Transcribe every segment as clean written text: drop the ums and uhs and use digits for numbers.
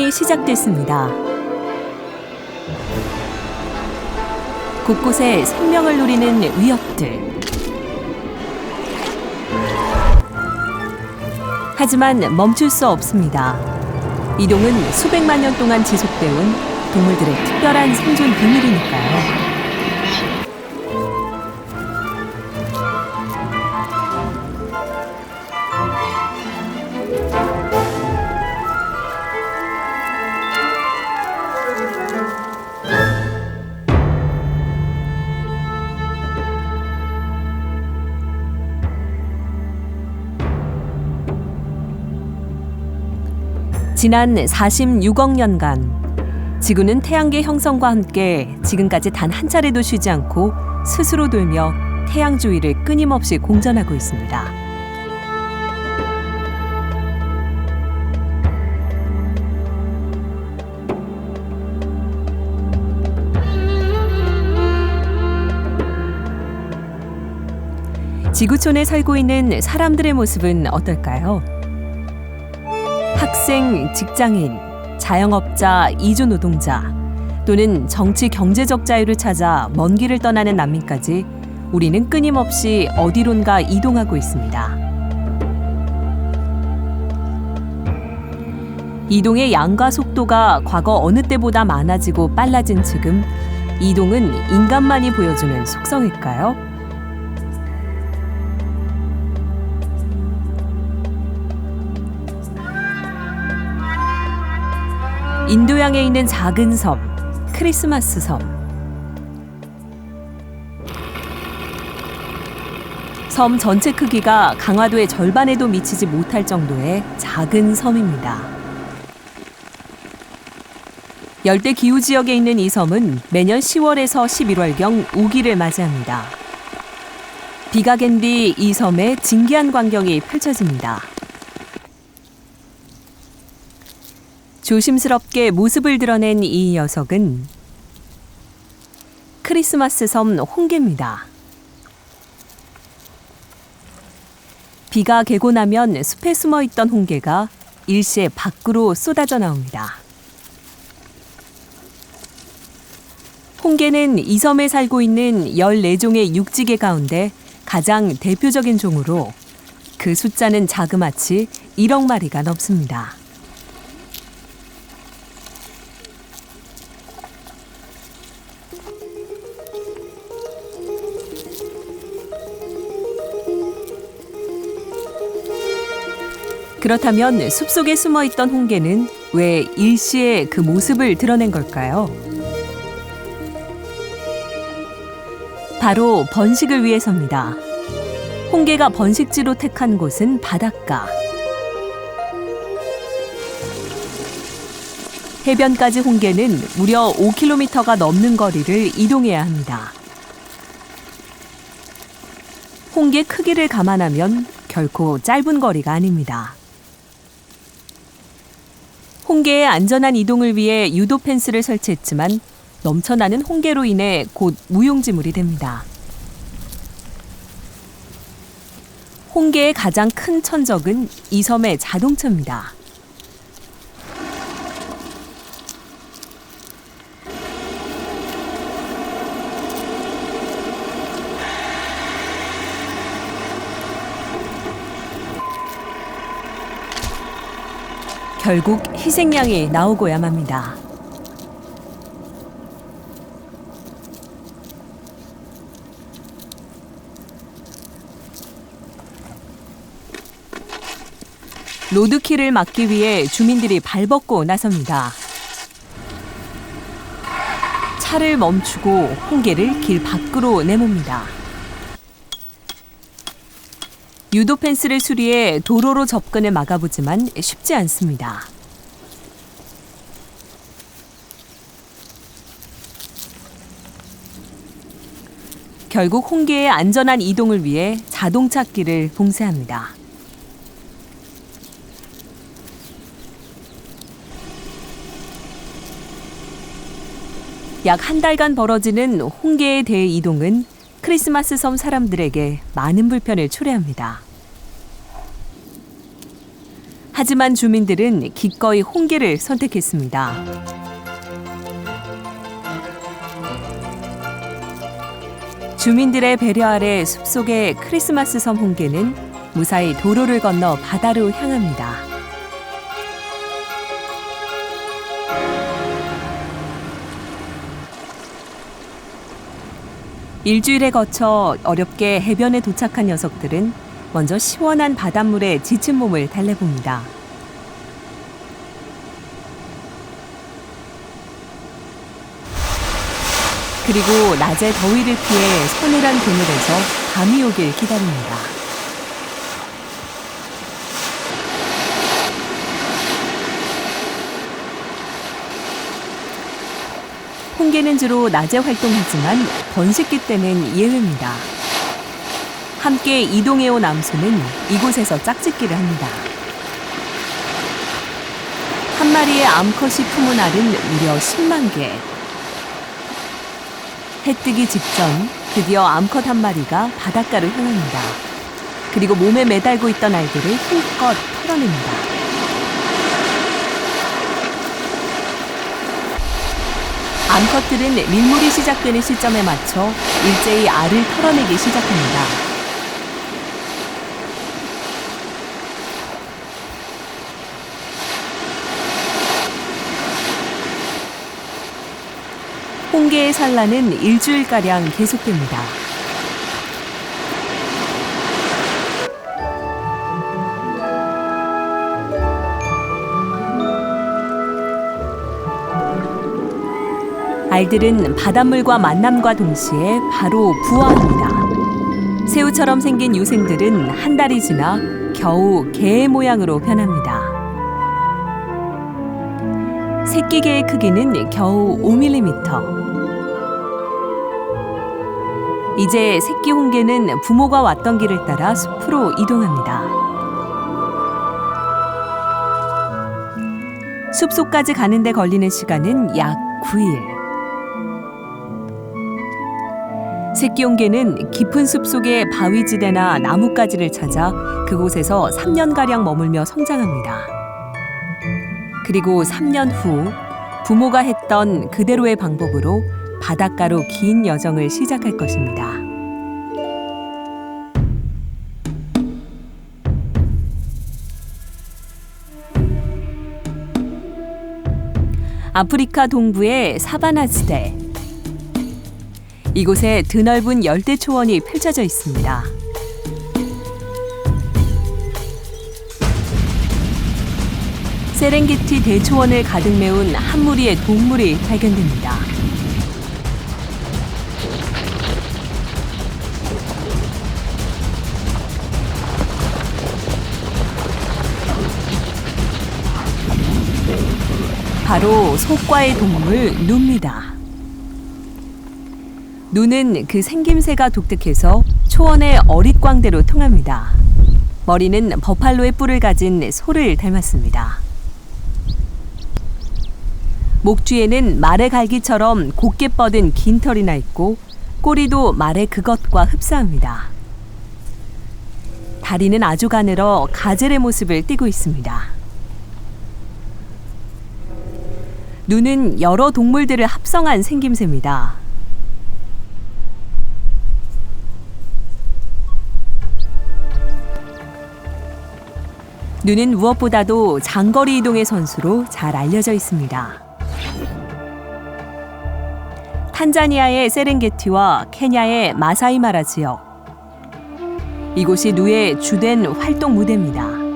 이동이 시작됐습니다. 곳곳에 생명을 누리는 위협들. 하지만 멈출 수 없습니다. 이동은 수백만 년 동안 지속돼온 동물들의 특별한 생존 비밀이니까요. 지난 46억 년간 지구는 태양계 형성과 함께 지금까지 단 한 차례도 쉬지 않고 스스로 돌며 태양 주위를 끊임없이 공전하고 있습니다. 지구촌에 살고 있는 사람들의 모습은 어떨까요? 학생, 직장인, 자영업자, 이주 노동자 또는 정치 경제적 자유를 찾아 먼 길을 떠나는 난민까지 우리는 끊임없이 어디론가 이동하고 있습니다. 이동의 양과 속도가 과거 어느 때보다 많아지고 빨라진 지금 이동은 인간만이 보여주는 속성일까요? 인도양에 있는 작은 섬, 크리스마스 섬. 섬 전체 크기가 강화도의 절반에도 미치지 못할 정도의 작은 섬입니다. 열대 기후 지역에 있는 이 섬은 매년 10월에서 11월경 우기를 맞이합니다. 비가 갠 뒤 이 섬에 진기한 광경이 펼쳐집니다. 조심스럽게 모습을 드러낸 이 녀석은 크리스마스 섬 홍게입니다. 비가 개고 나면 숲에 숨어있던 홍게가 일시에 밖으로 쏟아져 나옵니다. 홍게는 이 섬에 살고 있는 14종의 육지개 가운데 가장 대표적인 종으로 그 숫자는 자그마치 1억 마리가 넘습니다. 그렇다면 숲속에 숨어있던 홍게는 왜 일시에 그 모습을 드러낸 걸까요? 바로 번식을 위해서입니다. 홍게가 번식지로 택한 곳은 바닷가. 해변까지 홍게는 무려 5km가 넘는 거리를 이동해야 합니다. 홍게 크기를 감안하면 결코 짧은 거리가 아닙니다. 홍게의 안전한 이동을 위해 유도 펜스를 설치했지만 넘쳐나는 홍게로 인해 곧 무용지물이 됩니다. 홍게의 가장 큰 천적은 이 섬의 자동차입니다. 결국 희생양이 나오고야 맙니다. 로드킬을 막기 위해 주민들이 발벗고 나섭니다. 차를 멈추고 홍게를 길 밖으로 내뭅니다. 유도 펜스를 수리해 도로로 접근을 막아보지만 쉽지 않습니다. 결국 홍게의 안전한 이동을 위해 자동차 길을 봉쇄합니다. 약 한 달간 벌어지는 홍게의 대이동은 크리스마스 섬 사람들에게 많은 불편을 초래합니다. 하지만 주민들은 기꺼이 홍게를 선택했습니다. 주민들의 배려 아래 숲속의 크리스마스 섬 홍게는 무사히 도로를 건너 바다로 향합니다. 일주일에 거쳐 어렵게 해변에 도착한 녀석들은 먼저 시원한 바닷물에 지친 몸을 달래봅니다. 그리고 낮의 더위를 피해 서늘한 그늘에서 밤이 오길 기다립니다. 홍게는 주로 낮에 활동하지만 번식기 때는 예외입니다. 함께 이동해온 암소는 이곳에서 짝짓기를 합니다. 한 마리의 암컷이 품은 알은 무려 10만 개. 해 뜨기 직전 드디어 암컷 한 마리가 바닷가를 향합니다. 그리고 몸에 매달고 있던 알들을 힘껏 털어냅니다. 암컷들은 밀물이 시작되는 시점에 맞춰 일제히 알을 털어내기 시작합니다. 홍게의 산란은 일주일가량 계속됩니다. 알들은 바닷물과 만남과 동시에 바로 부화합니다. 새우처럼 생긴 유생들은 한 달이 지나 겨우 개의 모양으로 변합니다. 새끼 개의 크기는 겨우 5mm. 이제 새끼 홍게는 부모가 왔던 길을 따라 숲으로 이동합니다. 숲속까지 가는데 걸리는 시간은 약 9일. 새끼 홍게는 깊은 숲속의 바위지대나 나뭇가지를 찾아 그곳에서 3년가량 머물며 성장합니다. 그리고 3년 후 부모가 했던 그대로의 방법으로 바닷가로 긴 여정을 시작할 것입니다. 아프리카 동부의 사바나 지대. 이곳에 드넓은 열대 초원이 펼쳐져 있습니다. 세렝게티 대초원을 가득 메운 한 무리의 동물이 발견됩니다. 바로 속과의 동물 누입니다. 누는 그 생김새가 독특해서 초원의 어릿광대로 통합니다. 머리는 버팔로의 뿔을 가진 소를 닮았습니다. 목 뒤에는 말의 갈기처럼 곱게 뻗은 긴 털이 나 있고 꼬리도 말의 그것과 흡사합니다. 다리는 아주 가늘어 가젤의 모습을 띠고 있습니다. 누는 여러 동물들을 합성한 생김새입니다. 누는 무엇보다도 장거리 이동의 선수로 잘 알려져 있습니다. 탄자니아의 세렝게티와 케냐의 마사이마라 지역. 이곳이 누의 주된 활동 무대입니다.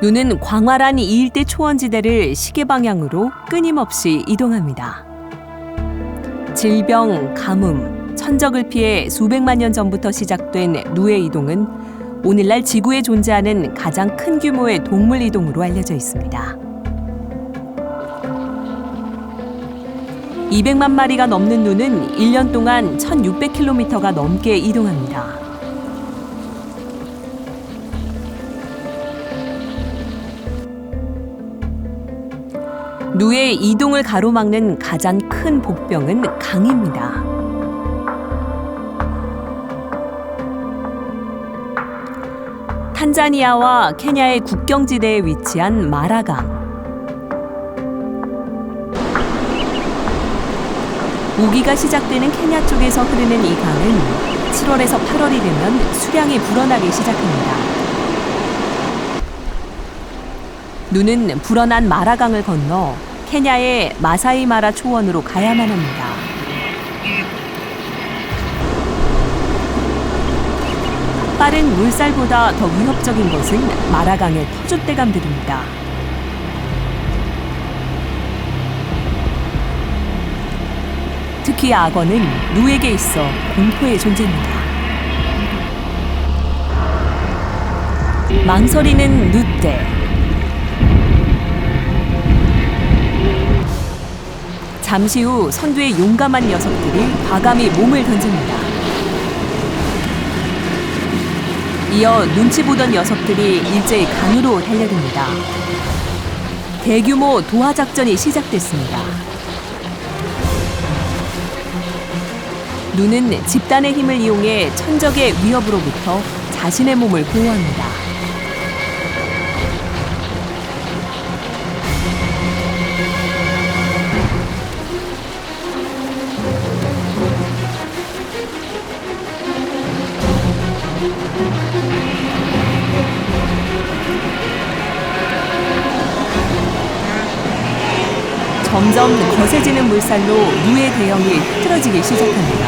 누는 광활한 이 일대 초원지대를 시계 방향으로 끊임없이 이동합니다. 질병, 가뭄, 천적을 피해 수백만 년 전부터 시작된 누의 이동은 오늘날 지구에 존재하는 가장 큰 규모의 동물 이동으로 알려져 있습니다. 200만 마리가 넘는 누는 1년 동안 1600km가 넘게 이동합니다. 누의 이동을 가로막는 가장 큰 복병은 강입니다. 탄자니아와 케냐의 국경지대에 위치한 마라강. 우기가 시작되는 케냐 쪽에서 흐르는 이 강은 7월에서 8월이 되면 수량이 불어나기 시작합니다. 누는 불어난 마라강을 건너 케냐의 마사이마라 초원으로 가야만 합니다. 빠른 물살보다 더 위협적인 것은 마라강의 터줏대감들입니다. 특히 악어는 누에게 있어 공포의 존재입니다. 망설이는 누떼. 잠시 후 선두의 용감한 녀석들이 과감히 몸을 던집니다. 이어 눈치 보던 녀석들이 일제히 강으로 달려듭니다. 대규모 도하 작전이 시작됐습니다. 누는 집단의 힘을 이용해 천적의 위협으로부터 자신의 몸을 보호합니다. 점점 거세지는 물살로 누의 대형이 흐트러지기 시작합니다.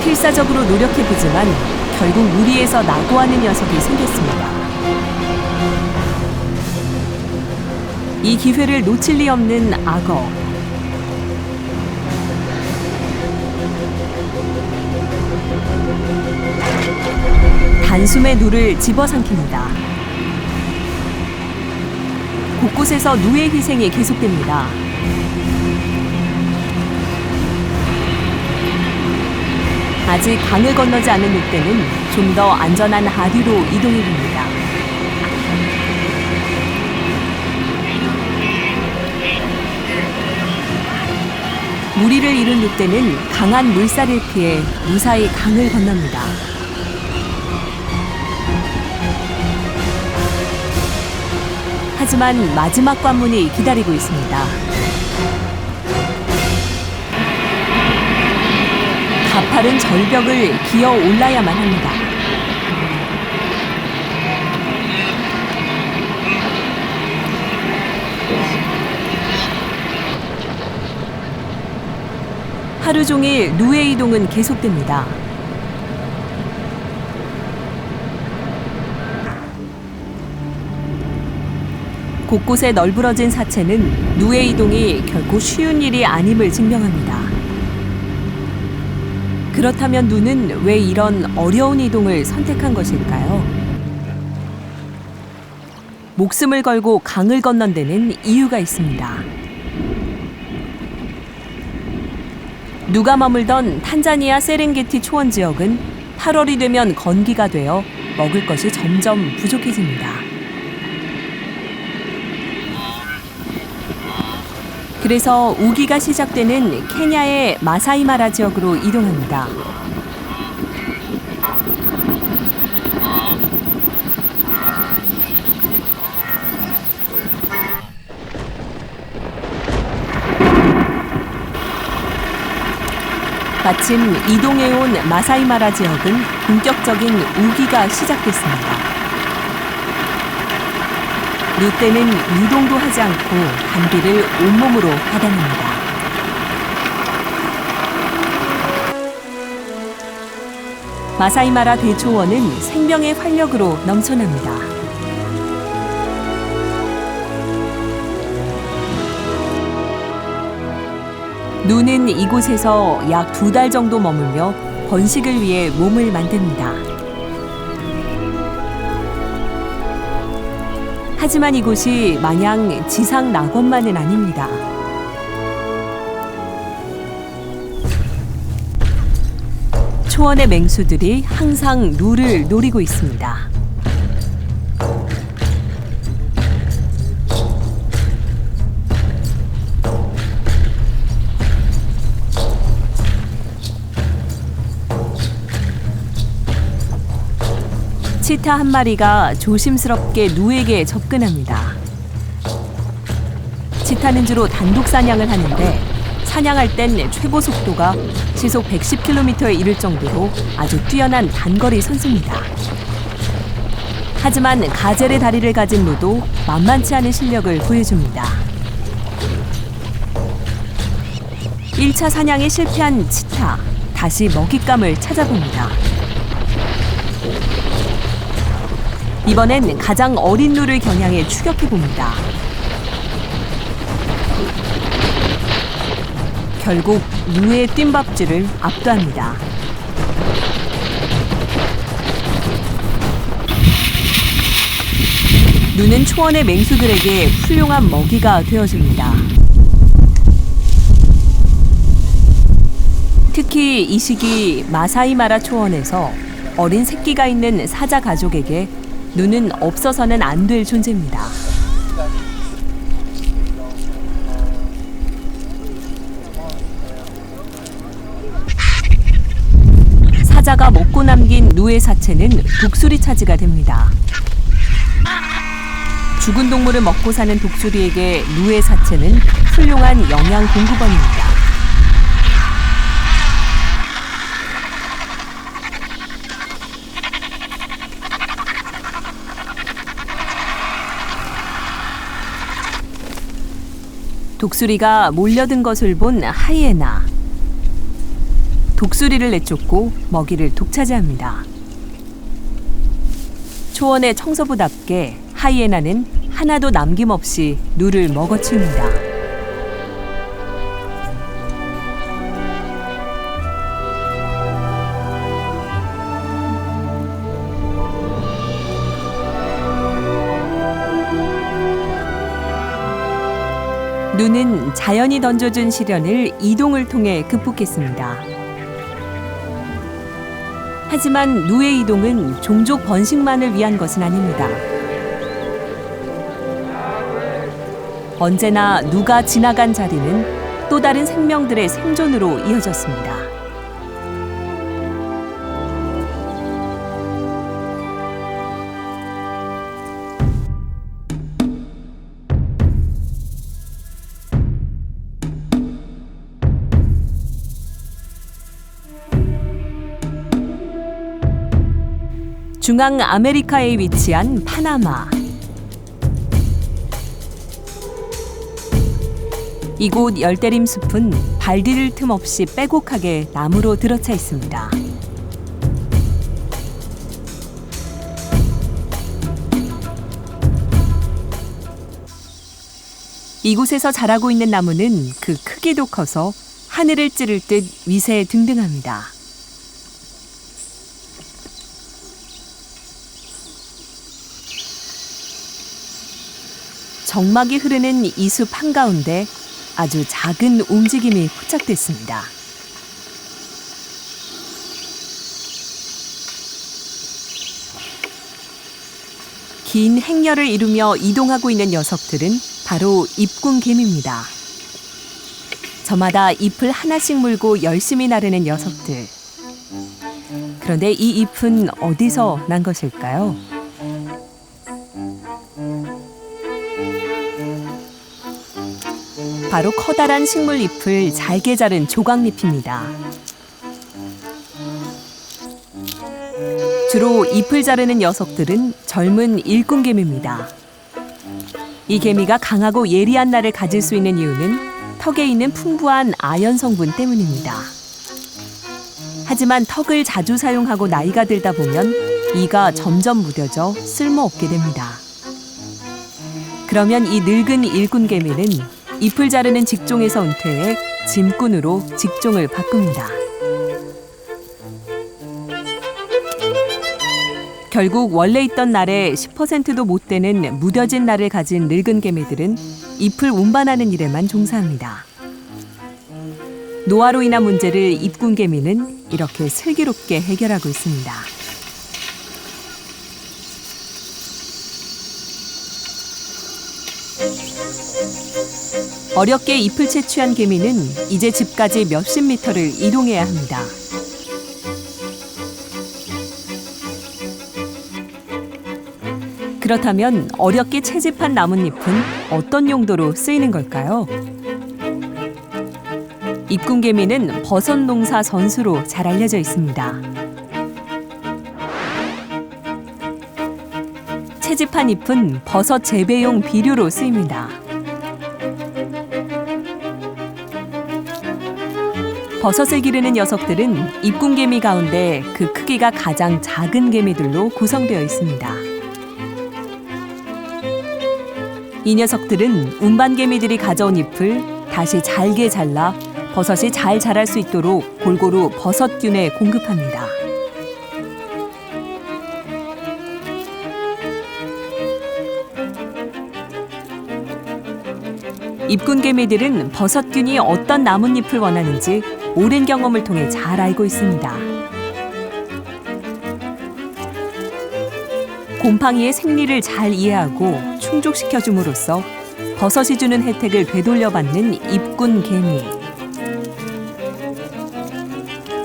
필사적으로 노력해보지만 결국 무리에서 낙오하는 녀석이 생겼습니다. 이 기회를 놓칠 리 없는 악어. 단숨에 누를 집어삼킵니다. 곳곳에서 누의 희생이 계속됩니다. 아직 강을 건너지 않은 누떼는 좀 더 안전한 하류로 이동해봅니다. 무리를 이룬 누떼는 강한 물살을 피해 무사히 강을 건넙니다. 하지만 마지막 관문이 기다리고 있습니다. 가파른 절벽을 기어 올라야만 합니다. 하루 종일 누의 이동은 계속됩니다. 곳곳에 널브러진 사체는 누의 이동이 결코 쉬운 일이 아님을 증명합니다. 그렇다면 누는 왜 이런 어려운 이동을 선택한 것일까요? 목숨을 걸고 강을 건넌 데는 이유가 있습니다. 누가 머물던 탄자니아 세렝게티 초원 지역은 8월이 되면 건기가 되어 먹을 것이 점점 부족해집니다. 그래서 우기가 시작되는 케냐의 마사이마라 지역으로 이동합니다. 마침 이동해온 마사이마라 지역은 본격적인 우기가 시작됐습니다. 누떼는 유동도 하지 않고 단비를 온몸으로 받아냅니다. 마사이마라 대초원은 생명의 활력으로 넘쳐납니다. 누는 이곳에서 약 2달 정도 머물며 번식을 위해 몸을 만듭니다. 하지만 이곳이 마냥 지상 낙원만은 아닙니다. 초원의 맹수들이 항상 누를 노리고 있습니다. 치타 한 마리가 조심스럽게 누에게 접근합니다. 치타는 주로 단독 사냥을 하는데 사냥할 땐 최고 속도가 시속 110km에 이를 정도로 아주 뛰어난 단거리 선수입니다. 하지만 가젤의 다리를 가진 누도 만만치 않은 실력을 보여줍니다. 1차 사냥에 실패한 치타, 다시 먹잇감을 찾아봅니다. 이번엔 가장 어린 누를 겨냥해 추격해봅니다. 결국 누의 뜀밥질을 압도합니다. 누는 초원의 맹수들에게 훌륭한 먹이가 되어줍니다. 특히 이 시기 마사이마라 초원에서 어린 새끼가 있는 사자 가족에게 누는 없어서는 안 될 존재입니다. 사자가 먹고 남긴 누의 사체는 독수리 차지가 됩니다. 죽은 동물을 먹고 사는 독수리에게 누의 사체는 훌륭한 영양 공급원입니다. 독수리가 몰려든 것을 본 하이에나. 독수리를 내쫓고 먹이를 독차지합니다. 초원의 청소부답게 하이에나는 하나도 남김없이 누를 먹어치웁니다. 누는 자연이 던져준 시련을 이동을 통해 극복했습니다. 하지만 누의 이동은 종족 번식만을 위한 것은 아닙니다. 언제나 누가 지나간 자리는 또 다른 생명들의 생존으로 이어졌습니다. 중앙 아메리카에 위치한 파나마. 이곳 열대림 숲은 발 디딜 틈 없이 빼곡하게 나무로 들어차 있습니다. 이곳에서 자라고 있는 나무는 그 크기도 커서 하늘을 찌를 듯 위세등등합니다. 정막이 흐르는 이 숲 한가운데 아주 작은 움직임이 포착됐습니다. 긴 행렬을 이루며 이동하고 있는 녀석들은 바로 잎군개미입니다. 저마다 잎을 하나씩 물고 열심히 나르는 녀석들. 그런데 이 잎은 어디서 난 것일까요? 바로 커다란 식물 잎을 잘게 자른 조각잎입니다. 주로 잎을 자르는 녀석들은 젊은 일꾼개미입니다. 이 개미가 강하고 예리한 날을 가질 수 있는 이유는 턱에 있는 풍부한 아연 성분 때문입니다. 하지만 턱을 자주 사용하고 나이가 들다 보면 이가 점점 무뎌져 쓸모없게 됩니다. 그러면 이 늙은 일꾼개미는 잎을 자르는 직종에서 은퇴해 짐꾼으로 직종을 바꿉니다. 결국 원래 있던 날에 10%도 못 되는 무뎌진 날을 가진 늙은 개미들은 잎을 운반하는 일에만 종사합니다. 노화로 인한 문제를 잎군개미는 이렇게 슬기롭게 해결하고 있습니다. 어렵게 잎을 채취한 개미는 이제 집까지 몇십 미터를 이동해야 합니다. 그렇다면 어렵게 채집한 나뭇잎은 어떤 용도로 쓰이는 걸까요? 입궁개미는 버섯 농사 선수로 잘 알려져 있습니다. 채집한 잎은 버섯 재배용 비료로 쓰입니다. 버섯을 기르는 녀석들은 입궁개미 가운데 그 크기가 가장 작은 개미들로 구성되어 있습니다. 이 녀석들은 운반개미들이 가져온 잎을 다시 잘게 잘라 버섯이 잘 자랄 수 있도록 골고루 버섯균에 공급합니다. 입궁개미들은 버섯균이 어떤 나뭇잎을 원하는지 오랜 경험을 통해 잘 알고 있습니다. 곰팡이의 생리를 잘 이해하고 충족시켜줌으로써 버섯이 주는 혜택을 되돌려받는 입궁개미.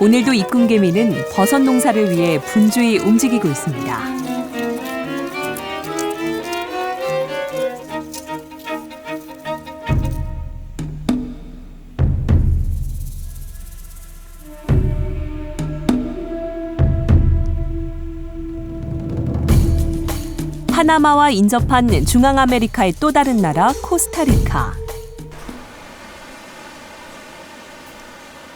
오늘도 입궁개미는 버섯 농사를 위해 분주히 움직이고 있습니다. 파나마와 인접한 중앙아메리카의 또 다른 나라 코스타리카.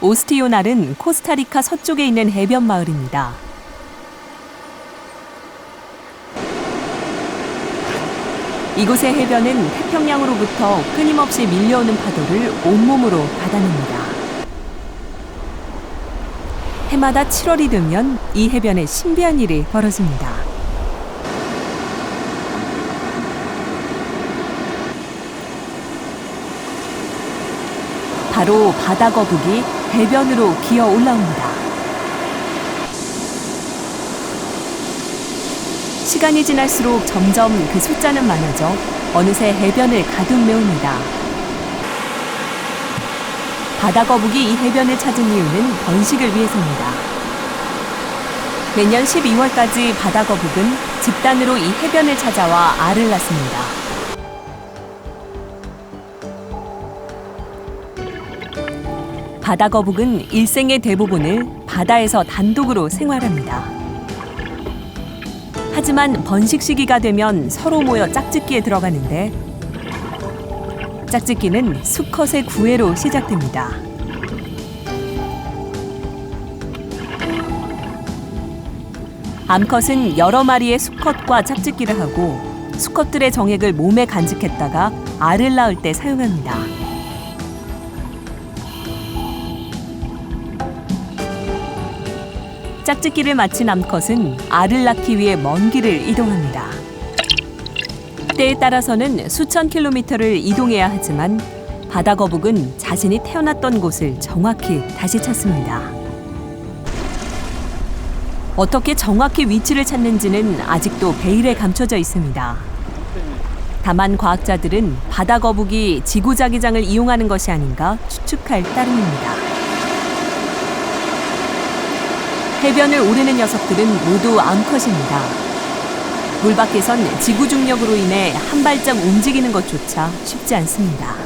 오스티요날은 코스타리카 서쪽에 있는 해변 마을입니다. 이곳의 해변은 태평양으로부터 끊임없이 밀려오는 파도를 온몸으로 받아냅니다. 해마다 7월이 되면 이 해변에 신비한 일이 벌어집니다. 바로 바다거북이 해변으로 기어 올라옵니다. 시간이 지날수록 점점 그 숫자는 많아져 어느새 해변을 가득 메웁니다. 바다거북이 이 해변을 찾은 이유는 번식을 위해서입니다. 매년 12월까지 바다거북은 집단으로 이 해변을 찾아와 알을 낳습니다. 바다거북은 일생의 대부분을 바다에서 단독으로 생활합니다. 하지만 번식 시기가 되면 서로 모여 짝짓기에 들어가는데 짝짓기는 수컷의 구애로 시작됩니다. 암컷은 여러 마리의 수컷과 짝짓기를 하고 수컷들의 정액을 몸에 간직했다가 알을 낳을 때 사용합니다. 짝짓기를 마친 암컷은 알을 낳기 위해 먼 길을 이동합니다. 때에 따라서는 수천 킬로미터를 이동해야 하지만 바다거북은 자신이 태어났던 곳을 정확히 다시 찾습니다. 어떻게 정확히 위치를 찾는지는 아직도 베일에 감춰져 있습니다. 다만 과학자들은 바다거북이 지구자기장을 이용하는 것이 아닌가 추측할 따름입니다. 해변을 오르는 녀석들은 모두 암컷입니다. 물 밖에선 지구 중력으로 인해 한 발짝 움직이는 것조차 쉽지 않습니다.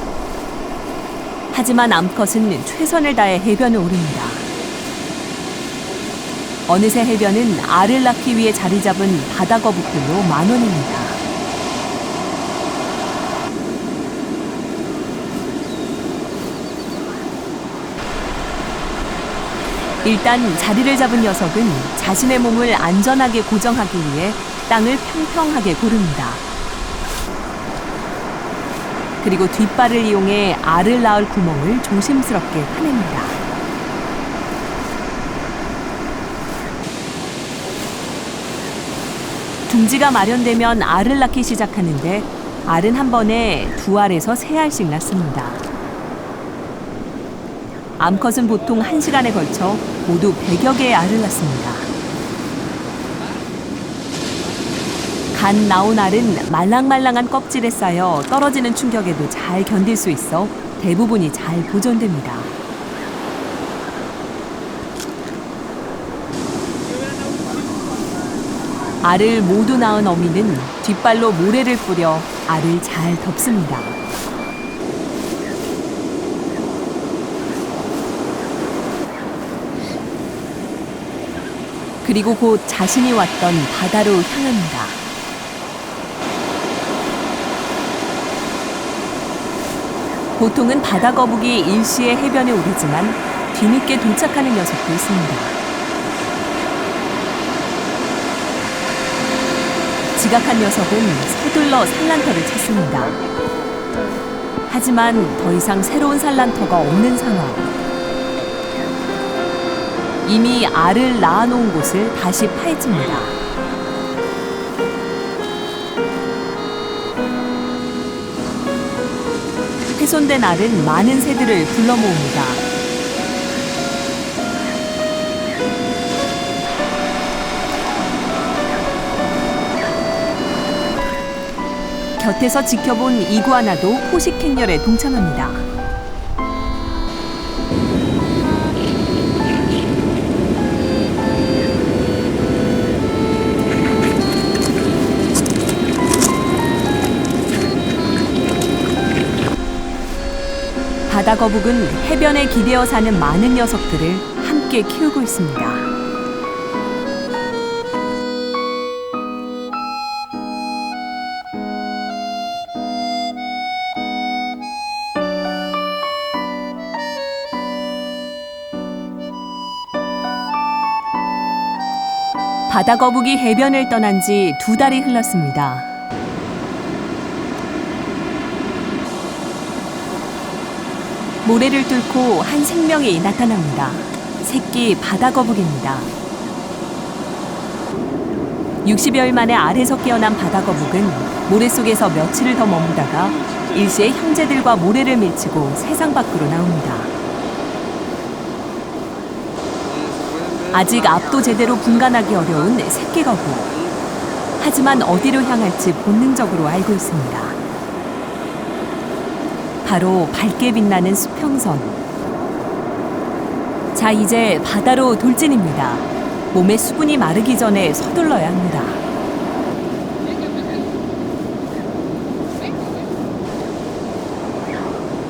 하지만 암컷은 최선을 다해 해변을 오릅니다. 어느새 해변은 알을 낳기 위해 자리 잡은 바다거북들로 만원입니다. 일단 자리를 잡은 녀석은 자신의 몸을 안전하게 고정하기 위해 땅을 평평하게 고릅니다. 그리고 뒷발을 이용해 알을 낳을 구멍을 조심스럽게 파냅니다. 둥지가 마련되면 알을 낳기 시작하는데 알은 한 번에 2알에서 3알씩 낳습니다. 암컷은 보통 1시간에 걸쳐 모두 100여 개의 알을 낳습니다. 갓 나온 알은 말랑말랑한 껍질에 쌓여 떨어지는 충격에도 잘 견딜 수 있어 대부분이 잘 보존됩니다. 알을 모두 낳은 어미는 뒷발로 모래를 뿌려 알을 잘 덮습니다. 그리고 곧 자신이 왔던 바다로 향합니다. 보통은 바다거북이 일시에 해변에 오르지만 뒤늦게 도착하는 녀석도 있습니다. 지각한 녀석은 서둘러 산란터를 찾습니다. 하지만 더 이상 새로운 산란터가 없는 상황. 이미 알을 낳아놓은 곳을 다시 파헤칩니다. 훼손된 알은 많은 새들을 불러 모읍니다. 곁에서 지켜본 이구아나도 포식 행렬에 동참합니다. 바다거북은 해변에 기대어 사는 많은 녀석들을 함께 키우고 있습니다. 바다거북이 해변을 떠난 지 2달이 흘렀습니다. 모래를 뚫고 한 생명이 나타납니다. 새끼 바다거북입니다. 60여일 만에 알에서 깨어난 바다거북은 모래 속에서 며칠을 더 머무다가 일시에 형제들과 모래를 밀치고 세상 밖으로 나옵니다. 아직 앞도 제대로 분간하기 어려운 새끼 거북. 하지만 어디로 향할지 본능적으로 알고 있습니다. 바로 밝게 빛나는 수평선. 자, 이제 바다로 돌진입니다. 몸에 수분이 마르기 전에 서둘러야 합니다.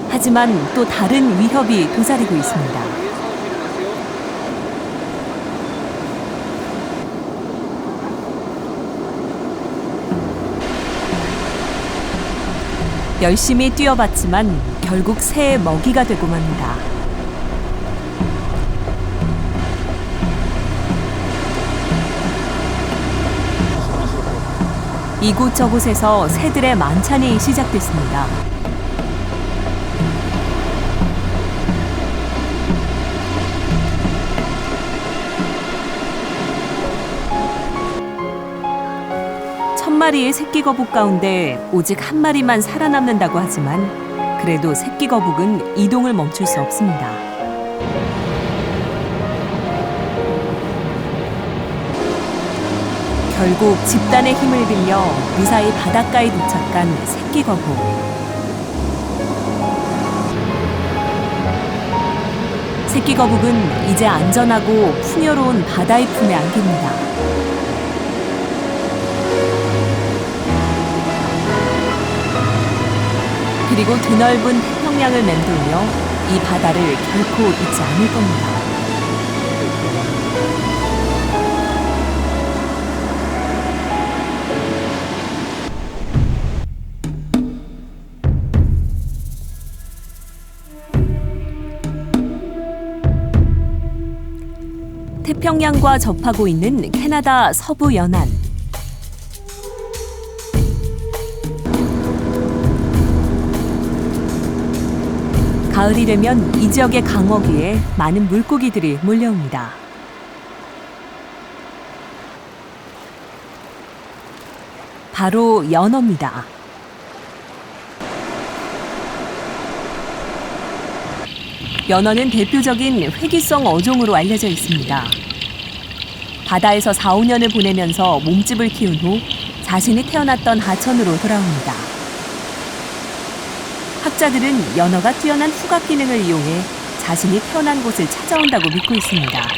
하지만 또 다른 위협이 도사리고 있습니다. 열심히 뛰어봤지만 결국 새의 먹이가 되고 맙니다. 이곳저곳에서 새들의 만찬이 시작됐습니다. 천 마리의 새끼 거북 가운데 오직 한 마리만 살아남는다고 하지만 그래도 새끼 거북은 이동을 멈출 수 없습니다. 결국 집단의 힘을 빌려 무사히 바닷가에 도착한 새끼 거북. 새끼 거북은 이제 안전하고 풍요로운 바다의 품에 안깁니다. 그리고 드넓은 태평양을 맴돌며 이 바다를 결코 잊지 않을 겁니다. 태평양과 접하고 있는 캐나다 서부 연안. 가을이 되면 이 지역의 강어귀에 많은 물고기들이 몰려옵니다. 바로 연어입니다. 연어는 대표적인 회귀성 어종으로 알려져 있습니다. 바다에서 4, 5년을 보내면서 몸집을 키운 후 자신이 태어났던 하천으로 돌아옵니다. 학자들은 연어가 뛰어난 후각 기능을 이용해 자신이 태어난 곳을 찾아온다고 믿고 있습니다.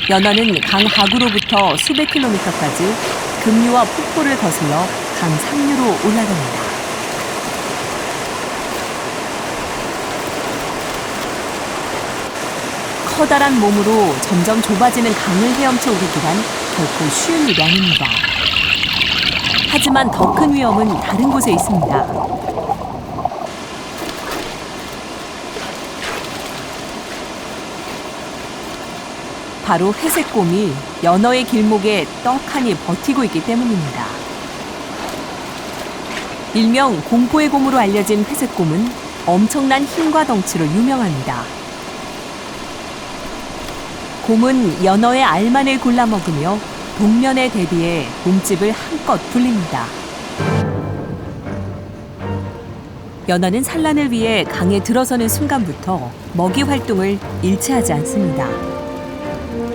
연어는 강 하구로부터 수백 킬로미터까지 급류와 폭포를 거슬러 강 상류로 올라갑니다. 커다란 몸으로 점점 좁아지는 강을 헤엄쳐 오르기란 결코 쉬운 일이 아닙니다. 하지만 더 큰 위험은 다른 곳에 있습니다. 바로 회색곰이 연어의 길목에 떡하니 버티고 있기 때문입니다. 일명 공포의 곰으로 알려진 회색곰은 엄청난 힘과 덩치로 유명합니다. 곰은 연어의 알만을 골라 먹으며 동면에 대비해 몸집을 한껏 불립니다. 연어는 산란을 위해 강에 들어서는 순간부터 먹이 활동을 일치하지 않습니다.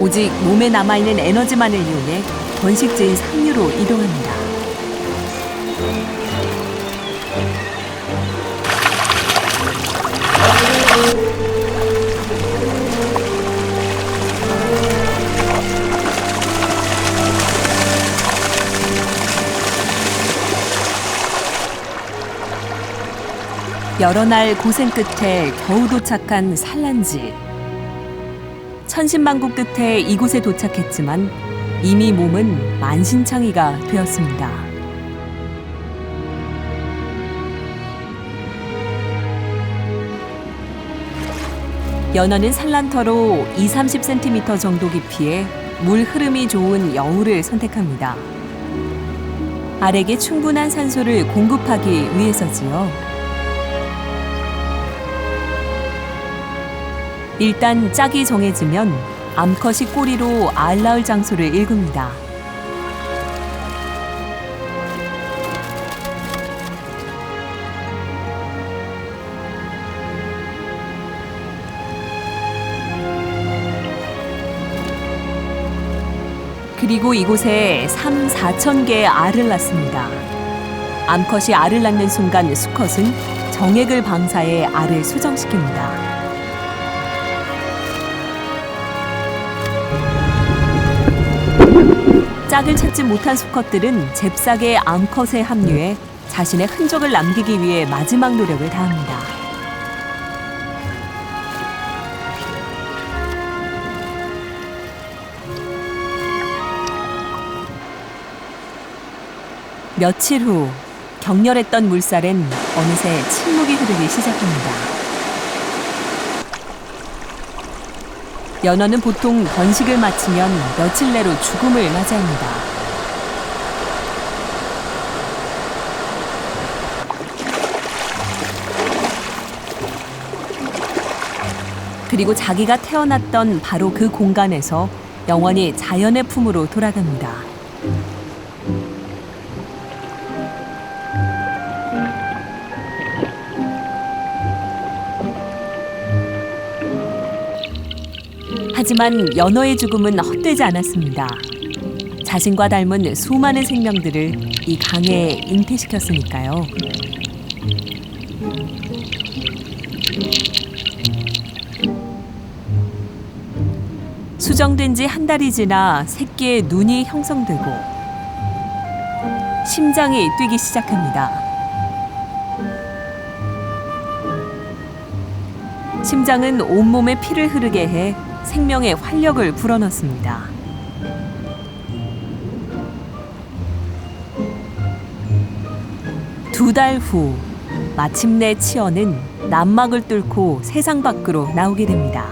오직 몸에 남아있는 에너지만을 이용해 번식지인 상류로 이동합니다. 여러 날 고생 끝에 겨우 도착한 산란지. 천신만고 끝에 이곳에 도착했지만 이미 몸은 만신창이가 되었습니다. 연어는 산란터로 20-30cm 정도 깊이에 물 흐름이 좋은 여울을 선택합니다. 알에게 충분한 산소를 공급하기 위해서지요. 일단 짝이 정해지면 암컷이 꼬리로 알 낳을 장소를 일굽니다. 그리고 이곳에 3-4천 개의 알을 낳습니다. 암컷이 알을 낳는 순간 수컷은 정액을 방사해 알을 수정시킵니다. 짝을 찾지 못한 수컷들은 잽싸게 암컷에 합류해 자신의 흔적을 남기기 위해 마지막 노력을 다합니다. 며칠 후 격렬했던 물살엔 어느새 침묵이 흐르기 시작합니다. 연어는 보통 번식을 마치면 며칠 내로 죽음을 맞이합니다. 그리고 자기가 태어났던 바로 그 공간에서 영원히 자연의 품으로 돌아갑니다. 하지만 연어의 죽음은 헛되지 않았습니다. 자신과 닮은 수많은 생명들을 이 강에 잉태시켰으니까요. 수정된 지 한 달이 지나 새끼의 눈이 형성되고 심장이 뛰기 시작합니다. 심장은 온몸에 피를 흐르게 해 생명의 활력을 불어넣습니다. 두 달 후 마침내 치어는 난막을 뚫고 세상 밖으로 나오게 됩니다.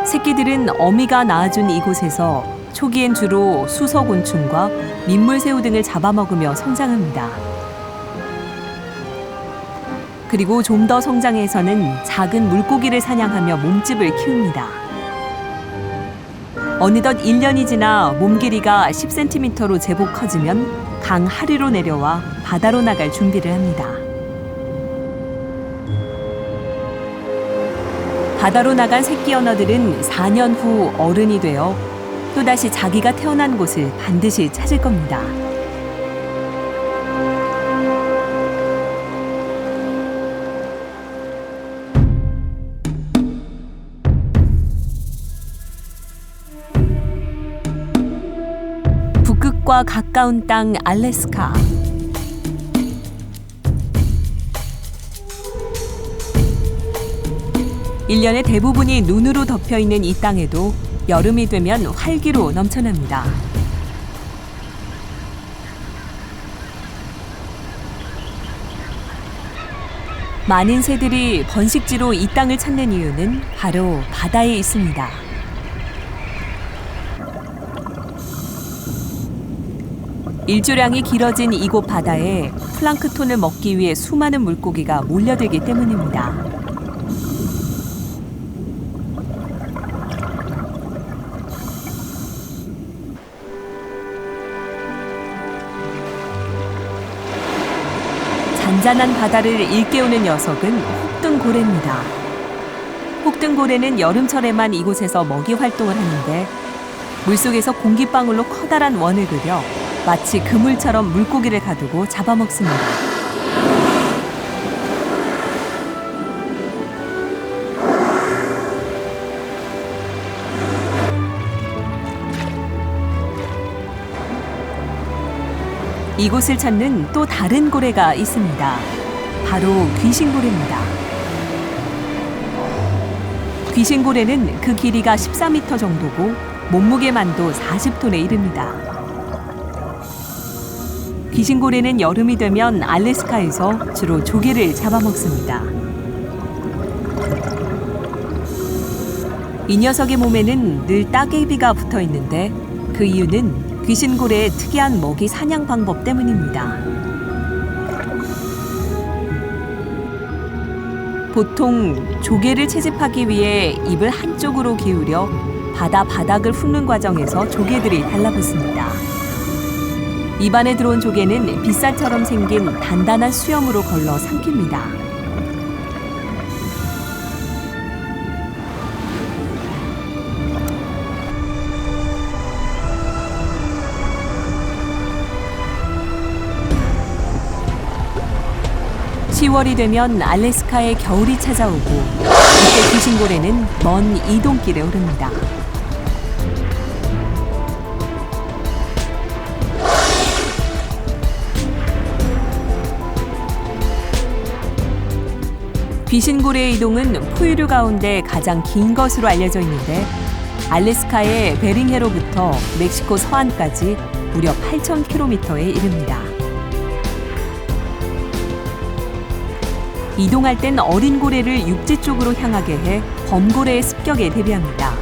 새끼들은 어미가 낳아준 이곳에서 초기엔 주로 수서곤충과 민물새우 등을 잡아먹으며 성장합니다. 그리고 좀 더 성장해서는 작은 물고기를 사냥하며 몸집을 키웁니다. 어느덧 1년이 지나 몸 길이가 10cm로 제법 커지면 강 하류로 내려와 바다로 나갈 준비를 합니다. 바다로 나간 새끼 연어들은 4년 후 어른이 되어 또다시 자기가 태어난 곳을 반드시 찾을 겁니다. 북극과 가까운 땅 알래스카. 일년의 대부분이 눈으로 덮여있는 이 땅에도 여름이 되면 활기로 넘쳐납니다. 많은 새들이 번식지로 이 땅을 찾는 이유는 바로 바다에 있습니다. 일조량이 길어진 이곳 바다에 플랑크톤을 먹기 위해 수많은 물고기가 몰려들기 때문입니다. 잔잔한 바다를 일깨우는 녀석은 혹등고래입니다. 혹등고래는 여름철에만 이곳에서 먹이 활동을 하는데 물속에서 공기방울로 커다란 원을 그려 마치 그물처럼 물고기를 가두고 잡아먹습니다. 이곳을 찾는 또 다른 고래가 있습니다. 바로 귀신고래입니다. 귀신고래는 그 길이가 14m 정도고 몸무게만도 40톤에 이릅니다. 귀신고래는 여름이 되면 알래스카에서 주로 조개를 잡아먹습니다. 이 녀석의 몸에는 늘 따개비가 붙어 있는데 그 이유는 귀신고래의 특이한 먹이 사냥 방법 때문입니다. 보통 조개를 채집하기 위해 입을 한쪽으로 기울여 바다 바닥을 훑는 과정에서 조개들이 달라붙습니다. 입안에 들어온 조개는 빗살처럼 생긴 단단한 수염으로 걸러 삼킵니다. (10월이) 되면 알래스카에 겨울이 찾아오고 이때 귀신고래는 먼 이동길에 오릅니다. 귀신고래의 이동은 포유류 가운데 가장 긴 것으로 알려져 있는데 알래스카의 베링해로부터 멕시코 서안까지 무려 8,000km에 이릅니다. 이동할 땐 어린 고래를 육지 쪽으로 향하게 해 범고래의 습격에 대비합니다.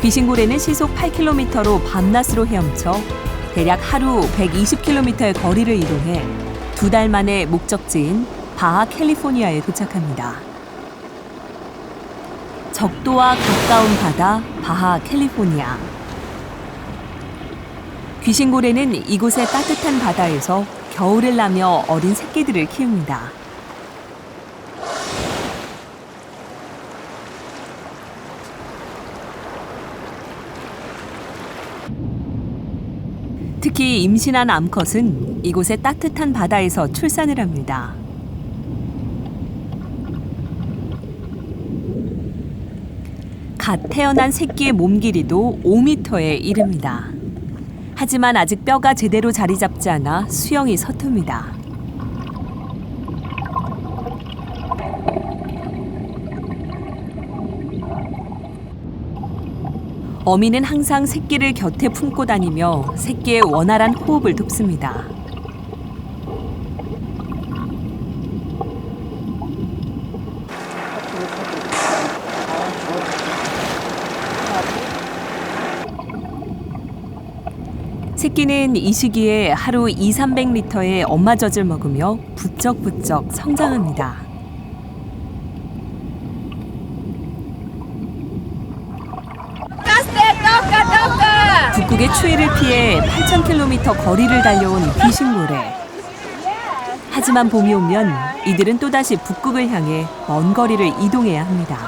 귀신고래는 시속 8km로 밤낮으로 헤엄쳐 대략 하루 120km의 거리를 이동해 2달 만에 목적지인 바하 캘리포니아에 도착합니다. 적도와 가까운 바다 바하 캘리포니아. 귀신고래는 이곳의 따뜻한 바다에서 겨울을 나며 어린 새끼들을 키웁니다. 특히 임신한 암컷은 이곳의 따뜻한 바다에서 출산을 합니다. 갓 태어난 새끼의 몸 길이도 5m에 이릅니다. 하지만 아직 뼈가 제대로 자리 잡지 않아 수영이 서툽니다. 어미는 항상 새끼를 곁에 품고 다니며 새끼의 원활한 호흡을 돕습니다. 새끼는 이 시기에 하루 200~300리터의 엄마젖을 먹으며 부쩍부쩍 성장합니다. 북극의 추위를 피해 8,000km 거리를 달려온 귀신고래. 하지만 봄이 오면 이들은 또다시 북극을 향해 먼 거리를 이동해야 합니다.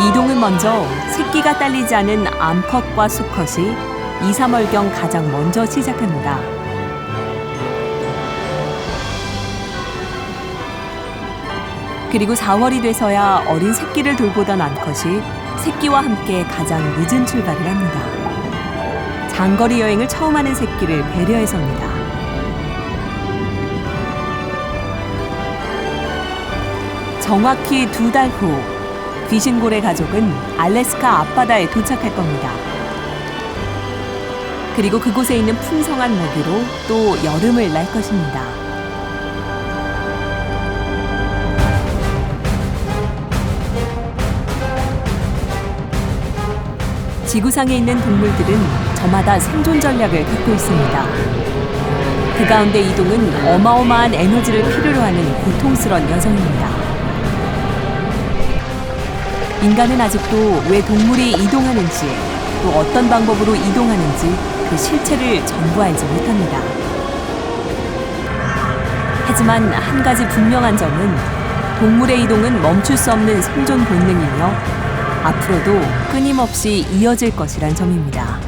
이동은 먼저 새끼가 딸리지 않은 암컷과 수컷이 2~3월경 가장 먼저 시작합니다. 그리고 4월이 돼서야 어린 새끼를 돌보던 암컷이 새끼와 함께 가장 늦은 출발을 합니다. 장거리 여행을 처음 하는 새끼를 배려해서입니다. 정확히 2달 후 귀신고래 가족은 알래스카 앞바다에 도착할 겁니다. 그리고 그곳에 있는 풍성한 먹이로 또 여름을 날 것입니다. 지구상에 있는 동물들은 저마다 생존 전략을 갖고 있습니다. 그 가운데 이동은 어마어마한 에너지를 필요로 하는 고통스러운 여정입니다. 인간은 아직도 왜 동물이 이동하는지, 또 어떤 방법으로 이동하는지 그 실체를 전부 알지 못합니다. 하지만 한 가지 분명한 점은 동물의 이동은 멈출 수 없는 생존 본능이며 앞으로도 끊임없이 이어질 것이란 점입니다.